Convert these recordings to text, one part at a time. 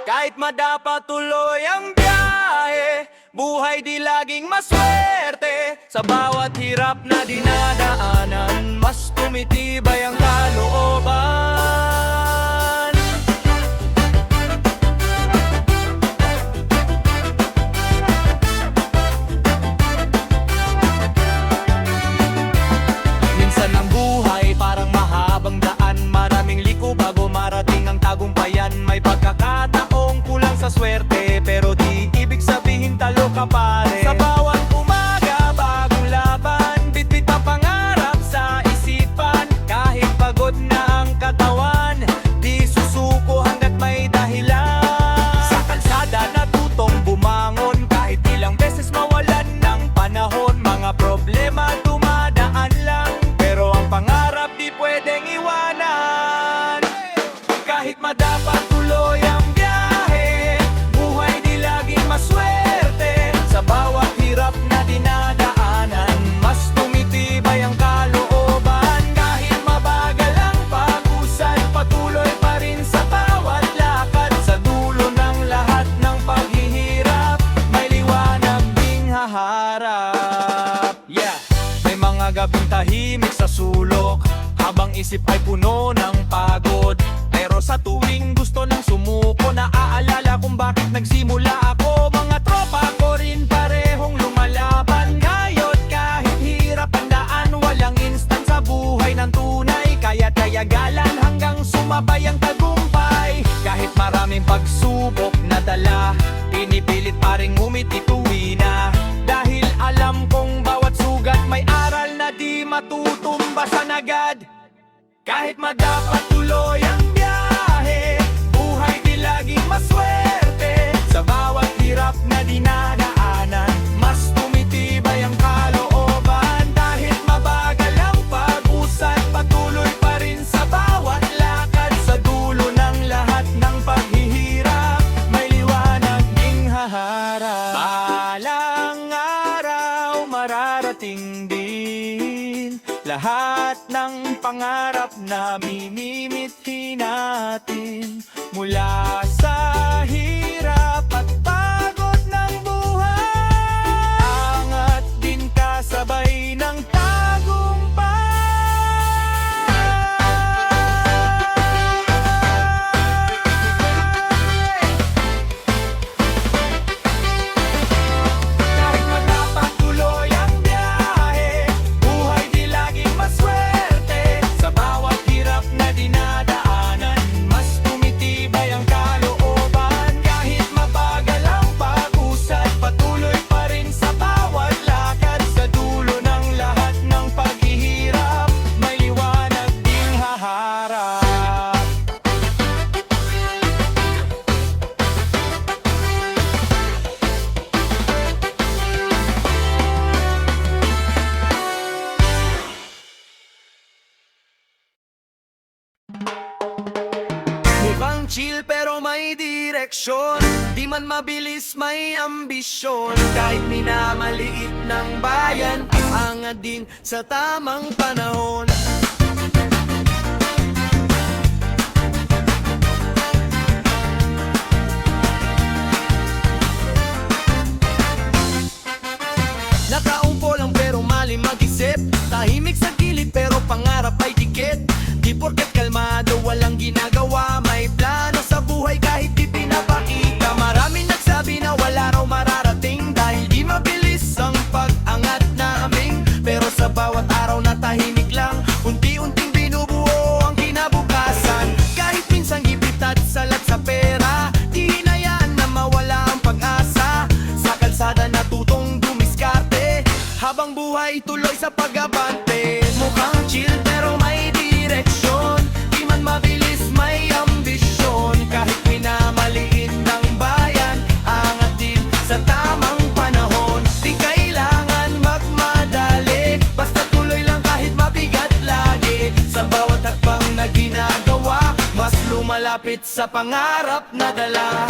Kahit madapa tuloy ang biyahe, buhay di laging maswerte. Sa bawat hirap na dinadaanan, mas tumitibay ang kalooban. Minsan ang buhay parang mahabang daan, maraming liko bago marating ang tagumpayan. May pagkakataong kulang sa swerte, pero di ibig sabihin talo ka pa rin. Sa bawat umaga, bagong laban, bitbit pa pangarap sa isipan. Kahit pagod na ang katawan, di susuko hanggat may dahilan. Sa kalsada natutong bumangon, kahit ilang beses mawalan ng panahon. Mga problema dumadaan lang, pero ang pangarap di pwedeng iwanan. Kahit madapat tuloy ang biyahe, buhay di laging maswerte. Sa bawat hirap na dinadaanan, mas tumitibay ang kalooban. Kahit mabagal ang pag-usad, patuloy pa rin sa bawat lakad. Sa dulo ng lahat ng paghihirap, may liwanag ding haharap. May mga gabing tahimik sa sulok, habang isip ay puno ng pagod. Pero sa tuwing gusto nang sumuko, naaalala kung bakit nagsimula ako. Mga tropa ko rin parehong lumalaban. Ngayon kahit hirap ang daan, walang instant sa buhay ng tunay. Kaya't tayagalan hanggang sumabay ang tagumpay. Kahit maraming pagsubok na dala, pinipilit pa rin ngumiti tuwi na. Dahil alam kong bawat sugat may aral na di matutumbasan agad. Kahit madapat tuloy ang biyahe, buhay di laging maswerte. Sa bawat hirap na dinadaanan, mas tumitibay ang kalooban. Kahit mabagal ang pag-usad, patuloy pa rin sa bawat lakad. Sa dulo ng lahat ng paghihirap, may liwanag ding haharap. Balang araw mararating din lahat ng pangarap na minimithi natin. Mula sa hirap at pagod ng buhay, angat din kasabay ng tagumpay. Kahit madapat tuloy ang biyahe, buhay di laging maswerte. Sa bawat hirap na dinadaanan, mas tumitibay ang kalooban. Kahit mabagal ang pag-usad, patuloy pa rin sa bawat lakad. Sa dulo ng lahat ng paghihirap, may liwanag ding haharap. Mukhang chill pero may direksyon, di man mabilis may ambisyon. Kahit minamaliit ng bayan, angat din sa tamang panahon. Nakaumpo lang pero mali mag-isip, tahimik sa gilid pero pangarap ay dikit. Di porket kalmado walang ginagawa, may plano sa buhay kahit di pinapakita. Maraming nagsabi na wala raw mararating, dahil di mabilis ang pag-angat namin. Pero sa bawat araw na tahimik lang, unti-unting binubuo ang kinabukasan. Kahit minsan gipit at salat sa pera, di hinayaan na mawala ang pag-asa. Sa kalsada natutong dumiskarte, habang buhay tuloy sa pag-abante. Mukhang chill pero may direksyon, di man mabilis may ambisyon. Kahit minamaliit ng bayan, angat din sa tamang panahon. Di kailangan magmadali, basta tuloy lang kahit mabigat lagi. Sa bawat hakbang na ginagawa, mas lumalapit sa pangarap na dala.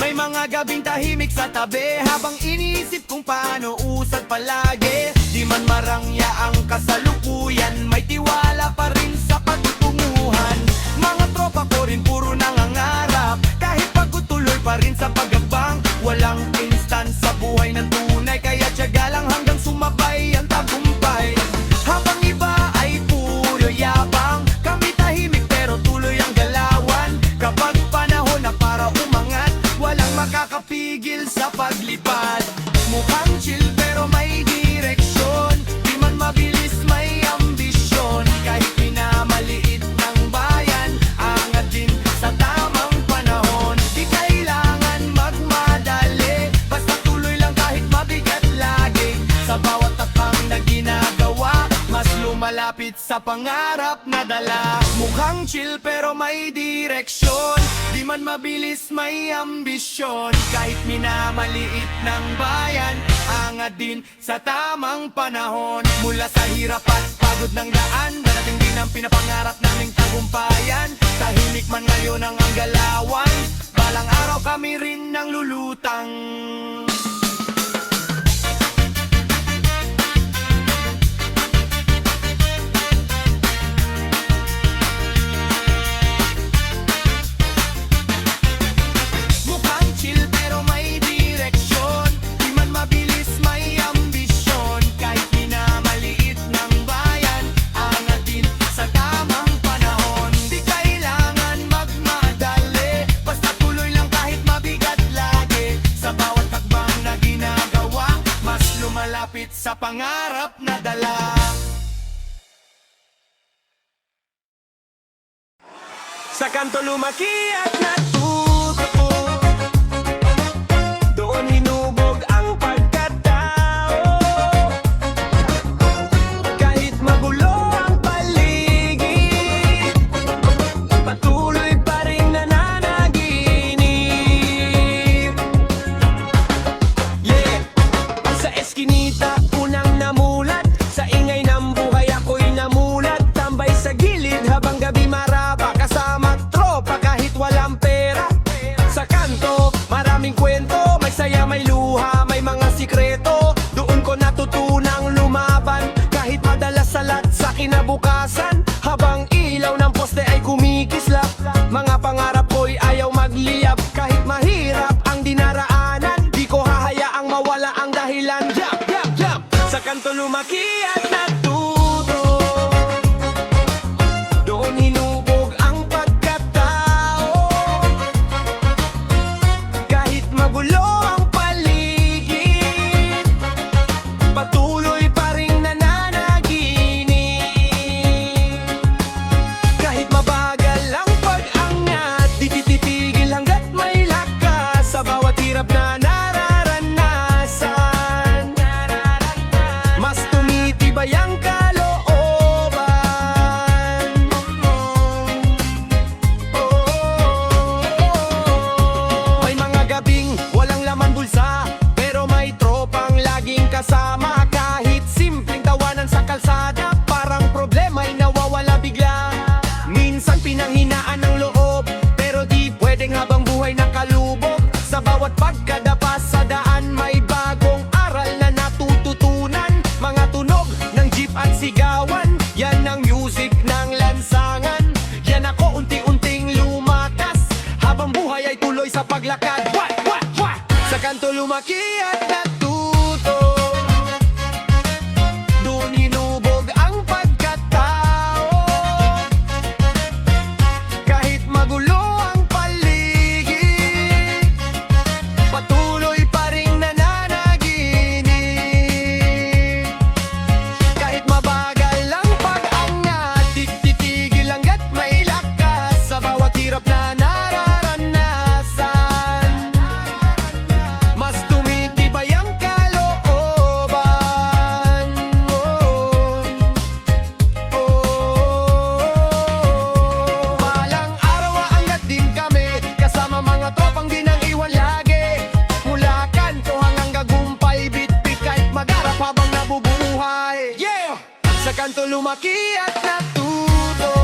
May mga mga gabing tahimik sa tabi, habang iniisip kung paano usad palagi. Di man marangya ang kasalukuyan, may tiwala pa rin sa pagtutunguhan. Mga tropa ko rin puro nangangarap, kahit pagod tuloy pa rin sa pagabang. Walang instant sa buhay ng tunay, kaya tiyaga lang hanggang sumabay ang tagumpay. Habang iba ay puro yabang, kami tahimik pero tuloy ang galawan. Kapag panahon na para umangat, walang makakapigil sa paglipad. Mukhang chill pero may direksyon, di man mabilis may ambisyon. Kahit pinamaliit ng bayan, angat din sa tamang panahon. Di kailangan magmadali, basta tuloy lang kahit mabigat lagi. Sa bawat takang na ginagawa, mas lumalapit sa pangarap na dala. Mukhang chill pero may direksyon, di man mabilis may ambisyon. Kahit minamaliit ng bayan, angat din sa tamang panahon. Mula sa hirap at pagod ng daan, darating din ang pinapangarap naming tagumpayan. Tahimik man ngayon ang galawan, balang araw kami rin ang lulutang. Malapit sa pangarap na dala. Sa kanto lumaki at natuto, doon hinubog ang pagkatao. Kahit magulo ang paligid, patuloy pa rin nananaginip. Yeah! Sa eskinita, unang namulat, sa ingay ng buhay ako'y namulat. Tambay sa gilid habang gabi maraba, kasama tropa kahit walang pera. Sa kanto, maraming kwento, may saya, may luha, may mga sikreto. Doon ko natutunang lumaban, kahit madalas salat sa kinabukasan. Habang ilaw ng poste ay kumikislap, mga pangarap ko'y ayaw magliyap. Kahit mahirap ang dinaraanan, di ko hahayaang mawala ang dahilan. Jump, jump, jump! Sa kanto lumaki at natuto, doon hinubog ang pagkatao. Kahit magulo ang paligid, patuloy pa rin nananaginip. Kahit mabagal ang pag-angat, di tititigil hanggat may lakas. Sa bawat hirap na nararanasan, mas tumitibay ang kalooban. May mga gabing walang laman bulsa, pero may tropang laging kasama. Kahit simpleng tawanan sa kalsada, parang problema'y nawawala bigla. Minsan pinanghinaan ng loob, pero di pwedeng habang buhay nakalubog. Sa bawat pagkadapa sa daan, may bagong aral na natututunan. Mga tunog ng jeep at sigawan, yan ang music ng lansangan. Yan ako unti-unting lumakas, habang buhay ay tuloy sa paglakad. What? Sa kanto lumaki at natuto, doon hinubog ang pagkatao. Kahit magulo ang paligid, patuloy pa rin nananaginip. Kahit mabagal ang pag-angat, di titigil hanggat may lakas. Sa bawat hirap na nararanasan, mas tumitibay ang kalooban. Balang araw aangat din kami, kasama mga tropang di nang iwan lagi. Mula kanto hanggang gagumpay, bit-bit kahit magarap habang nabubuhay. Yeah! Sa kanto lumaki at natuto,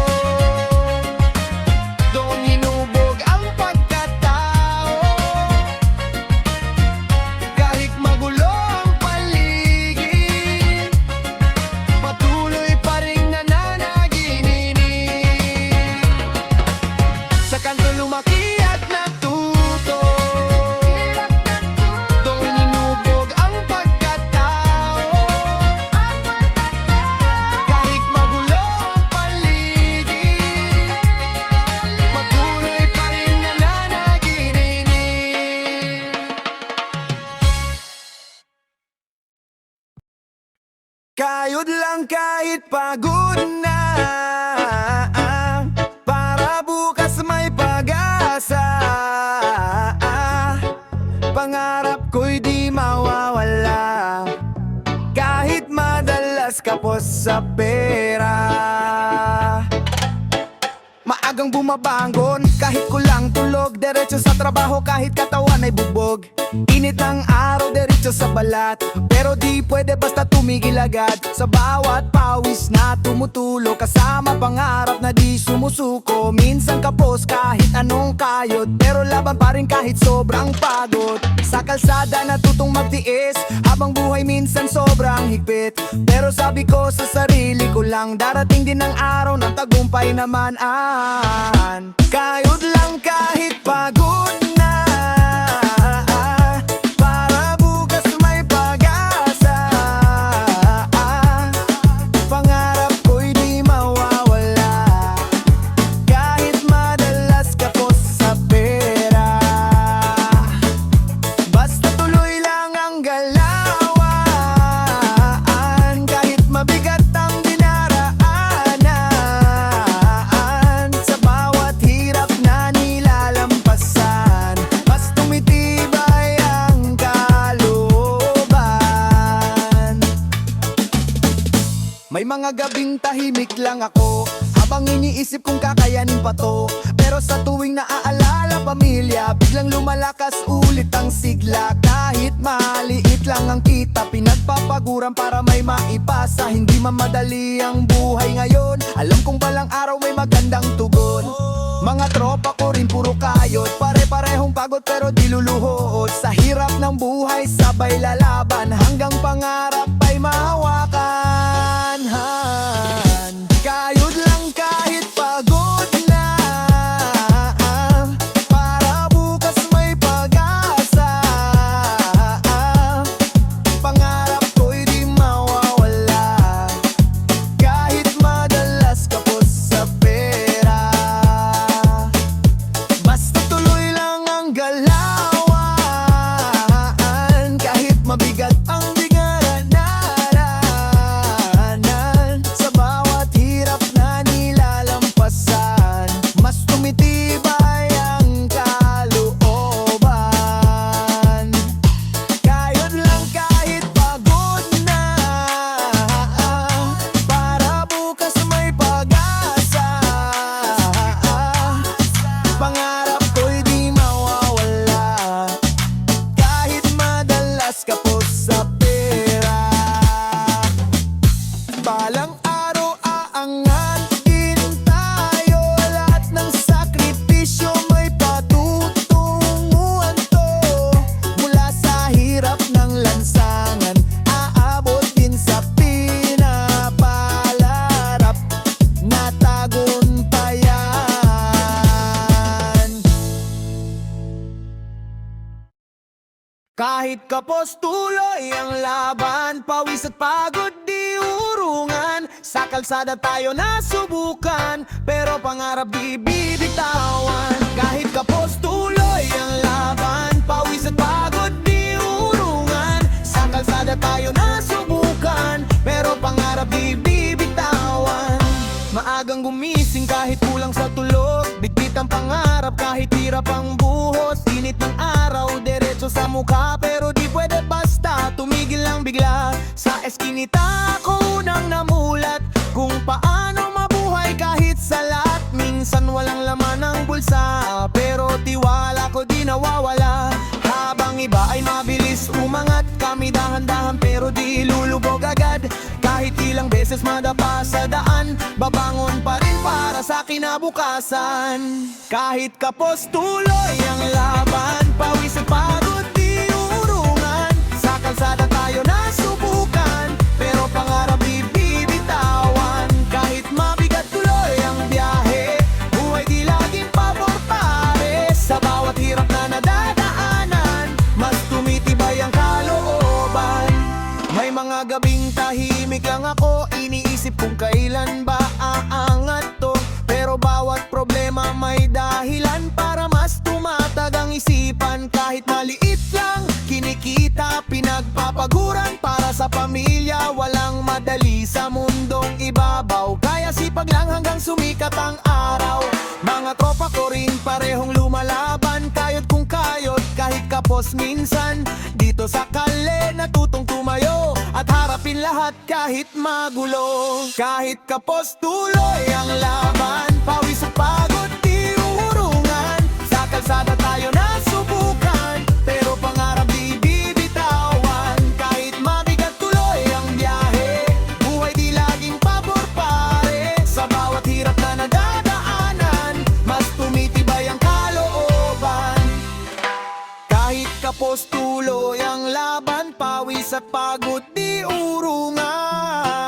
doon hinubog ang pagkatao. Kayod lang kahit pagod na, para bukas may pag-asa. Pangarap ko'y di mawawala, kahit madalas kapos sa pera. Maagang bumabangon, kahit kulang tulog, diretso sa trabaho kahit katawan ay bubog. Init ng araw, diretso sa balat, pero di pwede basta tumigil agad. Sa bawat pawis na tumutulo, kasama pangarap na di sumusuko. Minsan kapos kahit anong kayod, pero laban pa rin kahit sobrang pagod. Sa kalsada natutong magtiis, habang buhay minsan sobrang higpit. Pero sabi ko sa sarili ko lang, darating din ang araw ng tagumpay naman. Kayod lang kahit pagod na, para bukas may pag-asa. Pangarap ko'y di mawawala, kahit madalas kapos sa pera. Basta tuloy lang ang galawan, kahit mabigat ang dinaraanan. Sa bawat hirap na nilalampasan, mas tumitibay ang kalooban. May mga gabing tahimik lang ako, habang iniisip kung kakayanin pa to. Pero sa tuwing naaalala pamilya, biglang lumalakas ulit ang sigla. Kahit maliit lang ang kita, pinagpapaguran para may maipasa. Hindi man madali ang buhay ngayon, alam kong balang araw may magandang tugon. Mga tropa ko rin puro kayod, pare-parehong pagod pero di luluhod. Sa hirap ng buhay sabay lalaban, hanggang pangarap ay mahawakan. Kayod lang kahit pagod na, para bukas may pag-asa. Pangarap ko'y di mawawala, kahit madalas kapos sa pera. Basta tuloy lang ang galawan, kahit mabigat ang dinaranasan. Sa bawat hirap na nilalampasan, mas tumitibay ang kalooban. Kayod lang kahit pagod na, para bukas may pag-asa. Pangarap ko'y di mawawala, kahit madalas kapos sa pera. Balang araw aangat din tayo, lahat ng sakripisyo may patutunguhan to. Mula sa hirap ng lansangan, aabot din sa pinapalarap na tagumpayan. Kahit kapos tuloy ang laban, pawis at pagod di urungan. Sa kalsada tayo nasubukan, pero pangarap di bibitawan. Kahit kapos tuloy ang laban, pawis at pagod di urungan. Sa kalsada tayo nasubukan, pero pangarap di bibitawan. Maagang gumising kahit kulang sa tulog, bitbit ang pangarap kahit hirap ang buhos. Init ng araw, diretso sa mukha, pero di pwede basta tumigil lang bigla. Sa eskinita ako unang namulat, kung paano mabuhay kahit salat. Minsan walang laman ang bulsa, pero tiwala ko di nawawala. Habang iba ay mabilis umangat, kami dahan-dahan pero di lulubog agad. Kahit ilang beses madapa sa daan, babangon pa rin para sa kinabukasan. Kahit kapos tuloy ang laban, pawis at pagod di urungan. Sa kalsada tayo nasubukan, pero pangarap di bibitawan. Kahit mabigat tuloy ang biyahe, buhay di laging pabor pare. Sa bawat hirap na nadadaanan, mas tumitibay ang kalooban. May mga gabing tahimik lang ako, iniisip kung kailan ba aangat to. Pero bawat problema may dahilan para mas tumatag ang isipan. Kahit maliit lang, kinikita, pinagpapaguran para sa pamilya, walang madali sa mundong ibabaw. Kaya sipag lang hanggang sumikat ang araw. Mga tropa ko rin parehong lumalaban, kayod kung kayod kahit kapos minsan. Dito sa kale natutong tumayo at harapin lahat kahit magulo. Kahit kapos tuloy ang laban, pawis at pagod di uurungan. Sa kalsada tayo nasubukan, pero pangarap di bibitawan. Kahit mabigat tuloy ang biyahe, buhay di laging pabor pare. Sa bawat hirap na nadadaanan, mas tumitibay ang kalooban. Kahit kapos tuloy ang laban, pawis at pagod di urungan.